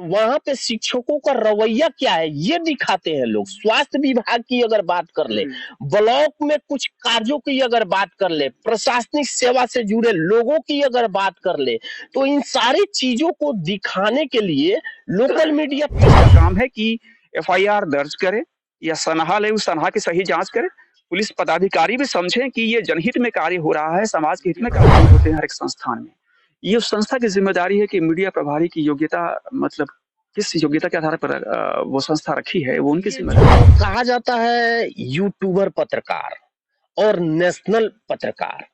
वहां पे शिक्षकों का रवैया क्या है ये दिखाते हैं लोग। स्वास्थ्य विभाग की अगर बात कर ले, ब्लॉक में कुछ कार्यों की अगर बात कर ले, प्रशासनिक सेवा से जुड़े लोगों की अगर बात कर ले, तो इन सारी चीजों को दिखाने के लिए लोकल मीडिया का काम है कि एफआईआर दर्ज करे या सनहा ले, उस सनहा की सही जांच करे। पुलिस पदाधिकारी भी समझें कि ये जनहित में कार्य हो रहा है, समाज के हित में कार्य होते हैं हर एक संस्थान में। ये उस संस्था की जिम्मेदारी है कि मीडिया प्रभारी की योग्यता, मतलब किस योग्यता के आधार पर वो संस्था रखी है, वो उनकी जिम्मेदारी। कहा जाता है यूट्यूबर पत्रकार और नेशनल पत्रकार,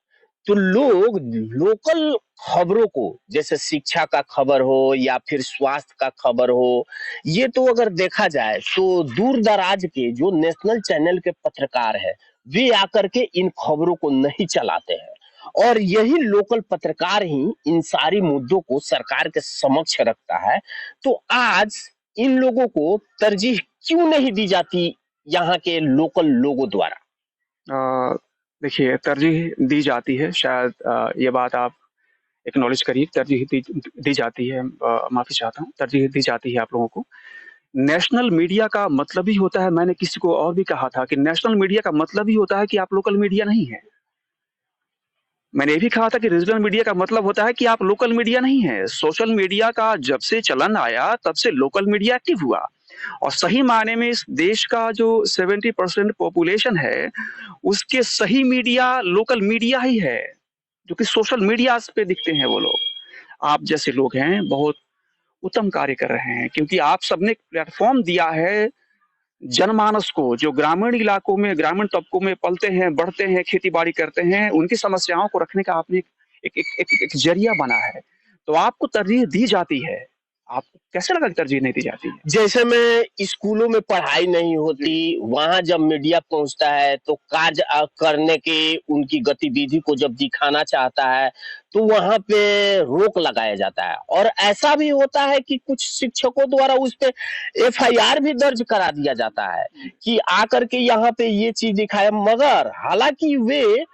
तो लोग लोकल खबरों को, जैसे शिक्षा का खबर हो या फिर स्वास्थ्य का खबर हो, ये तो अगर देखा जाए तो दूर दराज के जो नेशनल चैनल के पत्रकार है वे आकर के इन खबरों को नहीं चलाते हैं, और यही लोकल पत्रकार ही इन सारी मुद्दों को सरकार के समक्ष रखता है। तो आज इन लोगों को तरजीह क्यों नहीं दी जाती यहाँ के लोकल लोगों द्वारा? देखिए, तरजीह दी जाती है, शायद ये बात आप एक्नॉलेज करिए। तरजीह दी जाती है, माफी चाहता हूँ, तरजीह दी जाती है आप लोगों को। नेशनल मीडिया का मतलब ही होता है, मैंने किसी को और भी कहा था कि नेशनल मीडिया का मतलब ही होता है कि आप लोकल मीडिया नहीं है। मैंने ये भी कहा था कि रीजनल मीडिया का मतलब होता है कि आप लोकल मीडिया नहीं है। सोशल मीडिया का जब से चलन आया तब से लोकल मीडिया एक्टिव हुआ, और सही मायने में इस देश का जो 70% पॉपुलेशन है उसके सही मीडिया लोकल मीडिया ही है, जो कि सोशल मीडिया पे दिखते हैं वो लोग। आप जैसे लोग हैं बहुत उत्तम कार्य कर रहे हैं, क्योंकि आप सबने प्लेटफॉर्म दिया है जनमानस को, जो ग्रामीण इलाकों में, ग्रामीण तबकों में पलते हैं, बढ़ते हैं, खेती बाड़ी करते हैं, उनकी समस्याओं को रखने का आपने एक जरिया बना है। तो आपको तरजीह दी जाती है। आपको कैसे लगा कि तरजीह नहीं दी जाती है? जैसे में स्कूलों में पढ़ाई नहीं होती, वहां जब मीडिया पहुंचता है तो कार्य करने के उनकी गतिविधि को जब दिखाना चाहता है तो वहां पे रोक लगाया जाता है, और ऐसा भी होता है कि कुछ शिक्षकों द्वारा उस पे एफआईआर भी दर्ज करा दिया जाता है कि आकर के यहाँ पे ये चीज दिखाया, मगर हालांकि वे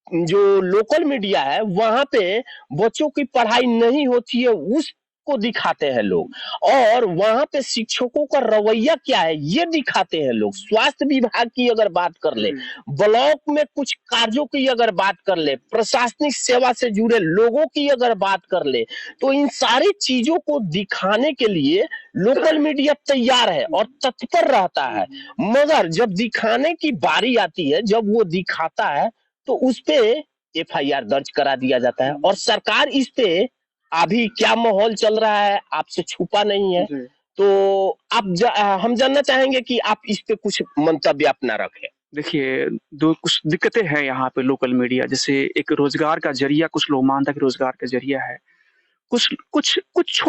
जो लोकल मीडिया है वहां पे बच्चों की पढ़ाई नहीं होती है उसको दिखाते हैं लोग, और वहां पे शिक्षकों का रवैया क्या है ये दिखाते हैं लोग। स्वास्थ्य विभाग की अगर बात कर ले, ब्लॉक में कुछ कार्यों की अगर बात कर ले, प्रशासनिक सेवा से जुड़े लोगों की अगर बात कर ले, तो इन सारी चीजों को दिखाने के लिए लोकल मीडिया तैयार है और तत्पर रहता है, मगर जब दिखाने की बारी आती है, जब वो दिखाता है तो उस पे एफआईआर दर्ज करा दिया जाता है, और सरकार इस पे अभी क्या माहौल चल रहा है आपसे छुपा नहीं है। तो हम जानना चाहेंगे कि आप इस पे कुछ मंतव्य अपना रखें। देखिए, दो कुछ दिक्कतें हैं यहाँ पे लोकल मीडिया। जैसे एक रोजगार का जरिया, कुछ लोग मानते हैं कि रोजगार का जरिया है। कुछ कुछ कुछ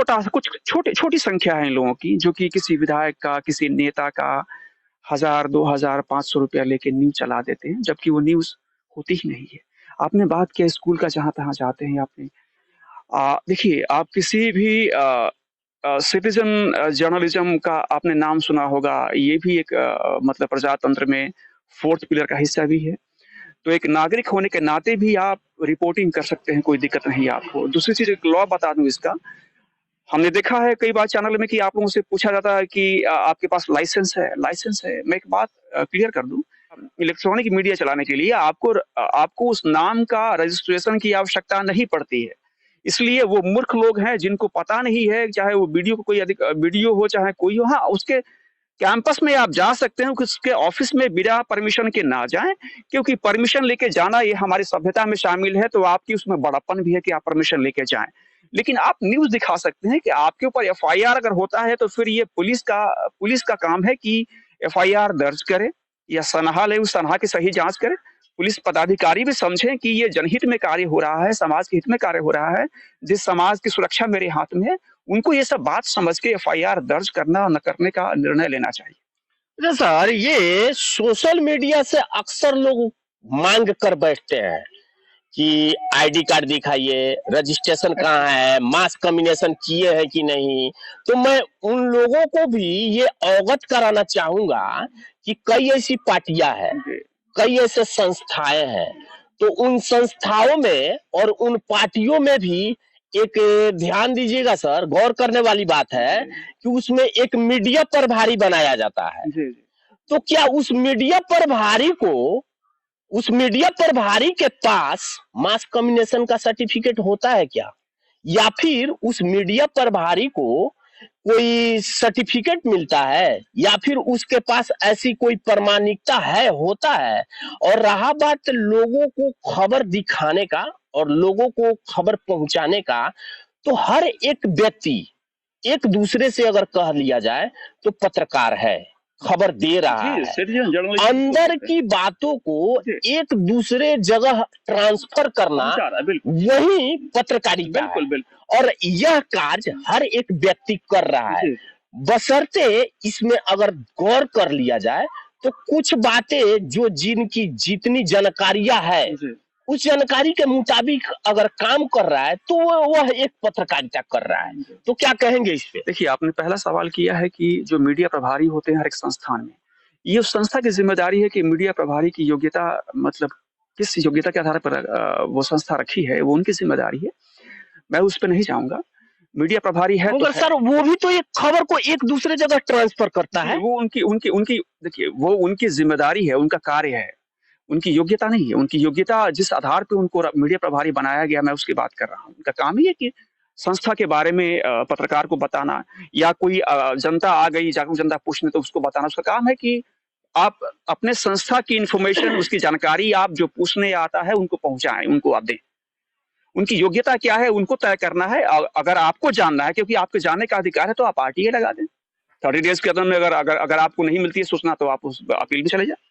छोटी संख्या है इन लोगों की, जो कि किसी विधायक का, किसी नेता का 1000, 2000, 500 रुपया लेके न्यूज चला देते हैं, जबकि वो न्यूज होती ही नहीं है। आपने बात किया स्कूल का, जहां तहां जाते हैं आपने। देखिए, आप किसी भी सिटीजन जर्नलिज्म का आपने नाम सुना होगा। ये भी एक मतलब प्रजातंत्र में फोर्थ पिलर का हिस्सा भी है। तो एक नागरिक होने के नाते भी आप रिपोर्टिंग कर सकते हैं, कोई दिक्कत नहीं है आपको। दूसरी चीज, एक लॉ बता दूं इसका। हमने देखा है कई बार चैनल में कि आप लोगों से पूछा जाता है कि आपके पास लाइसेंस है, लाइसेंस है। मैं एक बात क्लियर कर दूं, इलेक्ट्रॉनिक मीडिया चलाने के लिए आपको उस नाम का रजिस्ट्रेशन की आवश्यकता नहीं पड़ती है। इसलिए वो मूर्ख लोग हैं जिनको पता नहीं है, चाहे वो वीडियो को कोई वीडियो हो चाहे कोई हो, हाँ उसके कैंपस में आप जा सकते हैं, उसके ऑफिस में बिना परमिशन के ना जाएं, क्योंकि परमिशन लेके जाना ये हमारी सभ्यता में शामिल है। तो आपकी उसमें बड़प्पन भी है कि आप परमिशन लेके जाएं। लेकिन आप न्यूज दिखा सकते हैं कि आपके ऊपर एफआईआर अगर होता है तो फिर ये पुलिस का काम है कि एफआईआर दर्ज करे या सनहा ले, उस सनहा की सही जांच करे। पुलिस पदाधिकारी भी समझें कि ये जनहित में कार्य हो रहा है, समाज के हित में कार्य हो रहा है, जिस समाज की सुरक्षा मेरे हाथ में है, उनको ये सब बात समझ के एफआईआर दर्ज करना और न करने का निर्णय लेना चाहिए। सर, ये सोशल मीडिया से अक्सर लोग मांग कर बैठते हैं कि आईडी कार्ड दिखाइए, रजिस्ट्रेशन कहाँ है, मास कम्युनिकेशन किए हैं कि नहीं। तो मैं उन लोगों को भी ये अवगत कराना चाहूंगा कि कई ऐसी पार्टियां हैं, कई ऐसे संस्थाएं हैं, तो उन संस्थाओं में और उन पार्टियों में भी एक ध्यान दीजिएगा सर, गौर करने वाली बात है कि उसमें एक मीडिया प्रभारी बनाया जाता है। जी, जी। तो क्या उस मीडिया प्रभारी के पास मास कम्युनिकेशन का सर्टिफिकेट होता है क्या? या फिर उस मीडिया प्रभारी को कोई सर्टिफिकेट मिलता है, या फिर उसके पास ऐसी कोई प्रमाणिकता है, होता है? और रहा बात लोगों को खबर दिखाने का और लोगों को खबर पहुंचाने का, तो हर एक व्यक्ति एक दूसरे से अगर कह लिया जाए तो पत्रकार है, खबर दे रहा जी, है। सिटीजन जर्नलिस्ट अंदर की बातों को जी। एक दूसरे जगह ट्रांसफर करना, पहुँचा रहा है, बिल्कुल। वही पत्रकारिता है। बिल्कुल, बिल्कुल। और यह कार्य हर एक व्यक्ति कर रहा है, जी। बशर्ते इसमें अगर गौर कर लिया जाए तो कुछ बातें जो जिनकी जितनी जानकारियां है, जी। उस जानकारी के मुताबिक अगर काम कर रहा है तो वह एक पत्रकारिता कर रहा है। तो क्या कहेंगे इस पे? देखिए, आपने पहला सवाल किया है कि जो मीडिया प्रभारी होते हैं हर एक संस्थान में, ये उस संस्था की ज़िम्मेदारी है कि मीडिया प्रभारी की योग्यता मतलब किस योग्यता के आधार पर वो संस्था रखी है, वो उनकी ज़िम्मेदारी है। मैं उस पे नहीं जाऊँगा। मीडिया प्रभारी है तो मगर है। सर वो भी तो एक खबर को एक दूसरे जगह ट्रांसफर करता जी, है। वो उनकी उनकी उनकी देखिए, वो उनकी ज़िम्मेदारी है, उनका कार्य है। उनकी योग्यता नहीं है। उनकी योग्यता जिस आधार पे उनको मीडिया प्रभारी बनाया गया, मैं उसकी बात कर रहा हूँ। उनका काम ही है कि संस्था के बारे में पत्रकार को बताना, या कोई जनता आ गई, जागरूक जनता पूछने तो उसको बताना। उसका काम है कि आप अपने संस्था की इन्फॉर्मेशन, उसकी जानकारी आप जो पूछने आता है उनको पहुँचाएँ, उनको आप दें। उनकी योग्यता क्या है उनको तय करना है। अगर आपको जानना है, क्योंकि आपके जानने का अधिकार है, तो आप आरटीए लगा दें। 30 डेज़ के अंदर में अगर अगर अगर आपको नहीं मिलती है सूचना, तो आप उस अपील में चले जाएँ।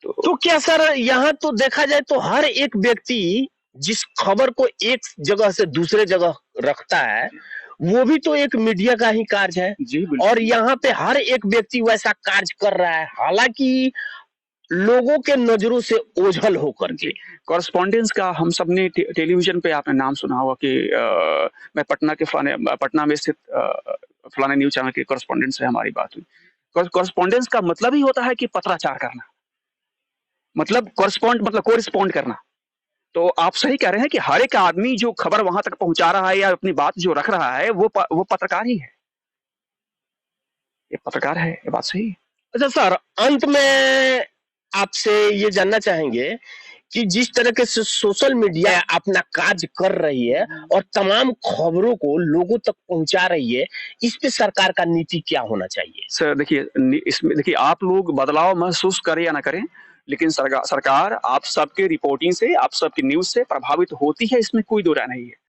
तो क्या सर यहाँ तो देखा जाए तो हर एक व्यक्ति जिस खबर को एक जगह से दूसरे जगह रखता है, वो भी तो एक मीडिया का ही कार्य है। जी, बिल्कुल। और यहाँ पे हर एक व्यक्ति वैसा कार्य कर रहा है, हालांकि लोगों के नजरों से ओझल होकर के। कॉरेस्पॉन्डेंस का हम सब ने टेलीविजन पे आपने नाम सुना होगा कि मैं पटना में स्थित फलाने न्यूज़ चैनल के कॉरेस्पॉन्डेंट से हमारी बात हुई। कॉरेस्पॉन्डेंस का मतलब ही होता है कि पत्राचार करना। मतलब कोरिस्पॉन्ड करना। तो आप सही कह रहे हैं कि हर एक आदमी जो खबर वहां तक पहुंचा रहा है या अपनी बात जो रख रहा है, वो पत्रकार ही है। ये पत्रकार है, ये बात सही है। अच्छा सर, अंत में आपसे ये जानना चाहेंगे कि जिस तरीके से सोशल मीडिया अपना कार्य कर रही है और तमाम खबरों को लोगों तक पहुंचा रही है, इस पे सरकार का नीति क्या होना चाहिए? सर देखिए, इसमें देखिए, आप लोग बदलाव महसूस करें या ना करें, लेकिन सरकार आप सबके रिपोर्टिंग से, आप सबकी न्यूज़ से प्रभावित होती है, इसमें कोई दो राय नहीं है।